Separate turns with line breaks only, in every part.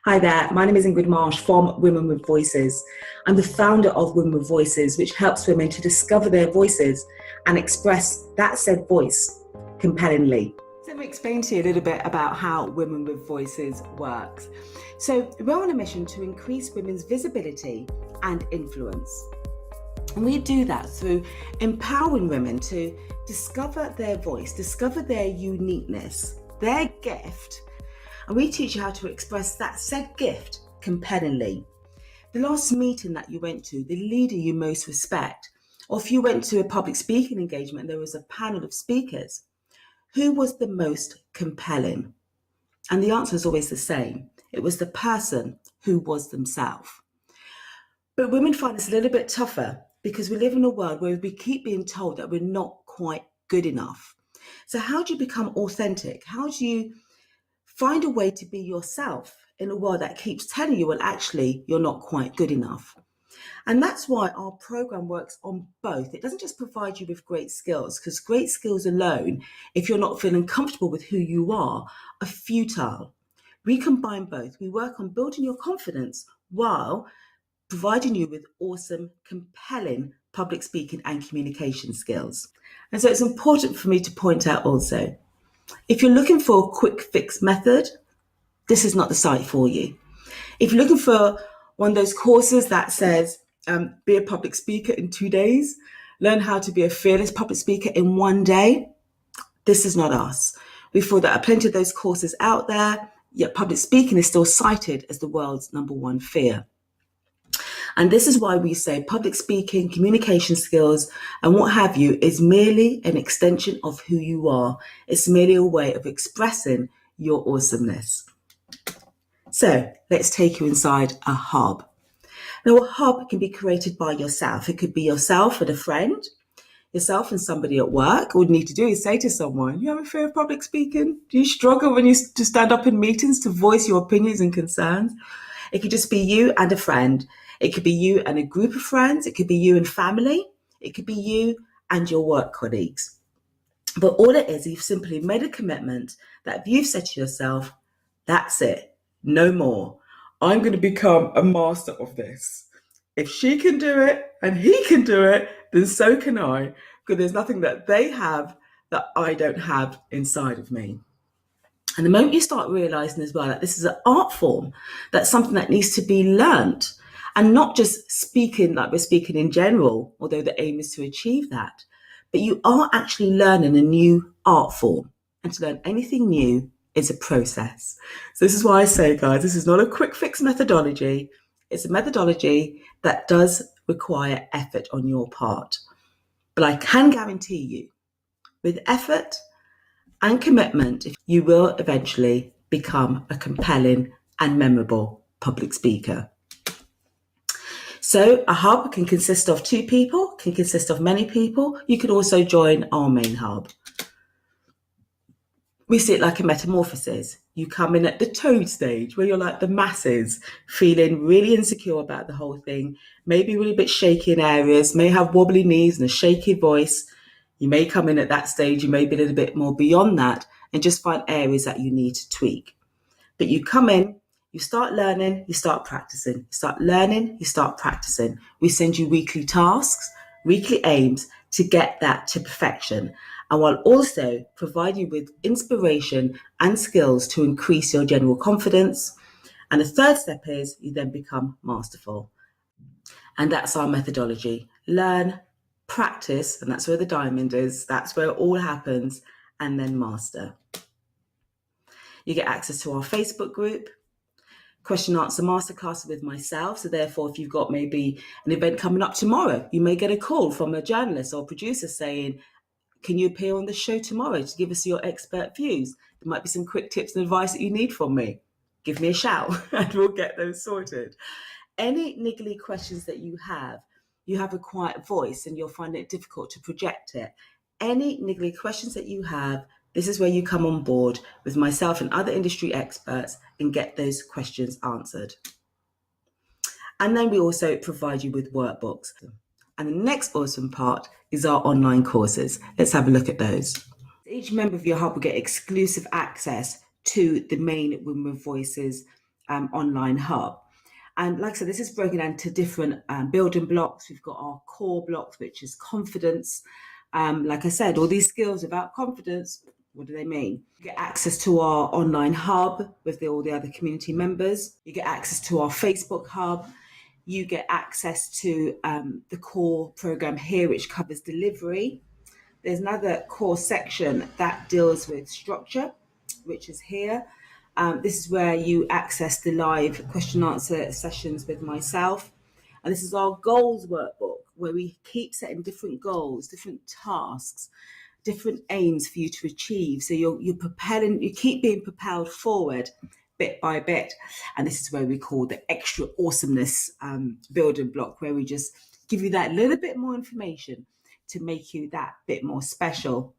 Hi there, my name is Ingrid Marsh from Women with Voices. I'm the founder of Women with Voices, which helps women to discover their voices and express that said voice compellingly. So let me explain to you a little bit about how Women with Voices works. So we're on a mission to increase women's visibility and influence. And we do that through empowering women to discover their voice, discover their uniqueness, their gift. And we teach you how to express that said gift compellingly. The last meeting that you went to, the leader you most respect, or if you went to a public speaking engagement and there was a panel of speakers, who was the most compelling? And the answer is always the same. It was the person who was themselves. But women find this a little bit tougher because we live in a world where we keep being told that we're not quite good enough. So how do you become authentic? How do you find a way to be yourself in a world that keeps telling you, well, actually, you're not quite good enough? And that's why our program works on both. It doesn't just provide you with great skills, because great skills alone, if you're not feeling comfortable with who you are futile. We combine both. We work on building your confidence while providing you with awesome, compelling public speaking and communication skills. And so it's important for me to point out also, if you're looking for a quick fix method, this is not the site for you. If you're looking for one of those courses that says, be a public speaker in 2 days, learn how to be a fearless public speaker in 1 day, this is not us. We feel there are plenty of those courses out there, yet public speaking is still cited as the world's #1 fear. And this is why we say public speaking, communication skills, and what have you is merely an extension of who you are. It's merely a way of expressing your awesomeness. So let's take you inside a hub. Now, a hub can be created by yourself. It could be yourself and a friend, yourself and somebody at work. All you need to do is say to someone, you have a fear of public speaking? Do you struggle when you to stand up in meetings to voice your opinions and concerns? It could just be you and a friend. It could be you and a group of friends. It could be you and family. It could be you and your work colleagues. But all it is, you've simply made a commitment that if you've said to yourself, that's it, no more. I'm going to become a master of this. If she can do it and he can do it, then so can I, because there's nothing that they have that I don't have inside of me. And the moment you start realizing as well that this is an art form, that's something that needs to be learnt, and not just speaking like we're speaking in general, although the aim is to achieve that, but you are actually learning a new art form. And to learn anything new is a process. So this is why I say, guys, this is not a quick fix methodology. It's a methodology that does require effort on your part. But I can guarantee you, with effort and commitment, you will eventually become a compelling and memorable public speaker. So a hub can consist of 2 people, can consist of many people. You can also join our main hub. We see it like a metamorphosis. You come in at the toad stage where you're like the masses, feeling really insecure about the whole thing, maybe really a bit shaky in areas, may have wobbly knees and a shaky voice. You may come in at that stage, you may be a little bit more beyond that and just find areas that you need to tweak. But you come in, you start learning, you start practicing. You start learning, you start practicing. We send you weekly tasks, weekly aims to get that to perfection. And while also providing you with inspiration and skills to increase your general confidence. And the third step is you then become masterful. And that's our methodology. Learn, practice, and that's where the diamond is. That's where it all happens, and then master. You get access to our Facebook group, question answer masterclass with myself. So therefore, if you've got maybe an event coming up tomorrow, you may get a call from a journalist or producer saying, can you appear on the show tomorrow to give us your expert views? There might be some quick tips and advice that you need from me. Give me a shout and we'll get those sorted. Any niggly questions that you have a quiet voice and you'll find it difficult to project it. Any niggly questions that you have, this is where you come on board with myself and other industry experts and get those questions answered. And then we also provide you with workbooks. And the next awesome part is our online courses. Let's have a look at those. Each member of your hub will get exclusive access to the main Women with Voices online hub. And like I said, this is broken down into different building blocks. We've got our core blocks, which is confidence. Like I said, all these skills about confidence, what do they mean? You get access to our online hub with all the other community members. You get access to our Facebook hub. You get access to the core program here, which covers delivery. There's another core section that deals with structure, which is here. This is where you access the live question and answer sessions with myself. And this is our goals workbook, where we keep setting different goals, different tasks, different aims for you to achieve. So you're propelling, you keep being propelled forward bit by bit. And this is where we call the extra awesomeness building block, where we just give you that little bit more information to make you that bit more special.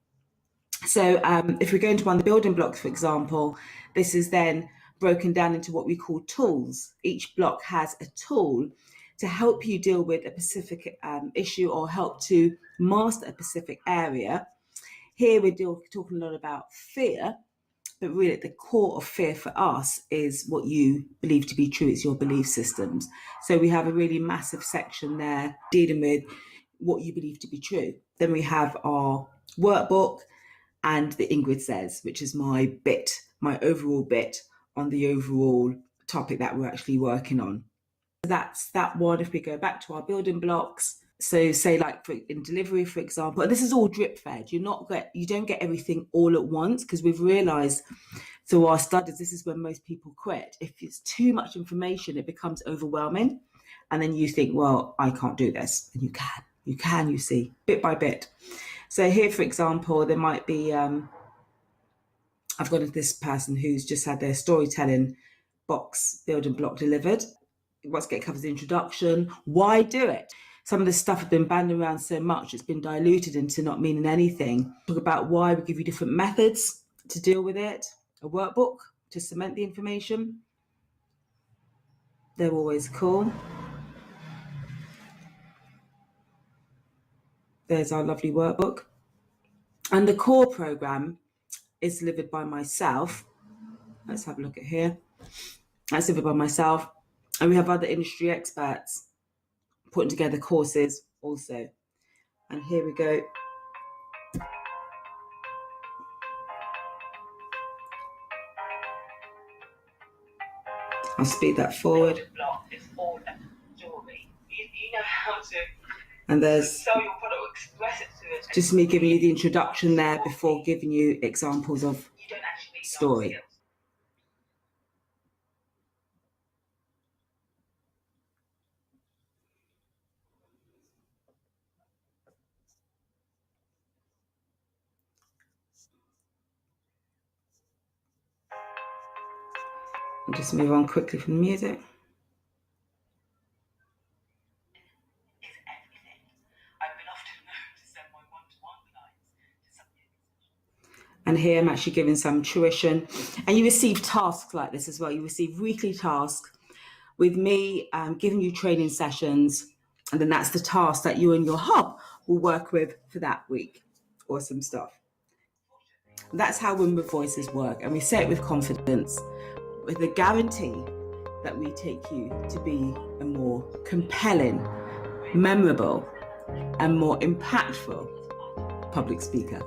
So if we go into one of the building blocks, for example, this is then broken down into what we call tools. Each block has a tool to help you deal with a specific issue or help to master a specific area. Here we're talking a lot about fear, but really at the core of fear for us is what you believe to be true. It's your belief systems. So we have a really massive section there dealing with what you believe to be true. Then we have our workbook and the Ingrid Says, which is my overall bit on the overall topic that we're actually working on. That's that one. If we go back to our building blocks, so say like in delivery, for example, and this is all drip fed. You don't get everything all at once, because we've realized through our studies, this is when most people quit. If it's too much information, it becomes overwhelming. And then you think, well, I can't do this. And you can, you see, bit by bit. So here, for example, there might be, I've got this person who's just had their storytelling box building block delivered. Once again, it covers the introduction. Why do it? Some of this stuff has been banded around so much, it's been diluted into not meaning anything. Talk about why, we give you different methods to deal with it. A workbook to cement the information. They're always cool. There's our lovely workbook. And the core program is delivered by myself. Let's have a look at here. That's delivered by myself. And we have other industry experts putting together courses also. And here we go. I'll speed that forward. And there's just me giving you the introduction there before giving you examples of story. I'll just move on quickly from the music. And here I'm actually giving some tuition. And you receive tasks like this as well. You receive weekly tasks with me giving you training sessions. And then that's the task that you and your hub will work with for that week. Awesome stuff. That's how Women with Voices work. And we say it with confidence, with a guarantee that we take you to be a more compelling, memorable, and more impactful public speaker.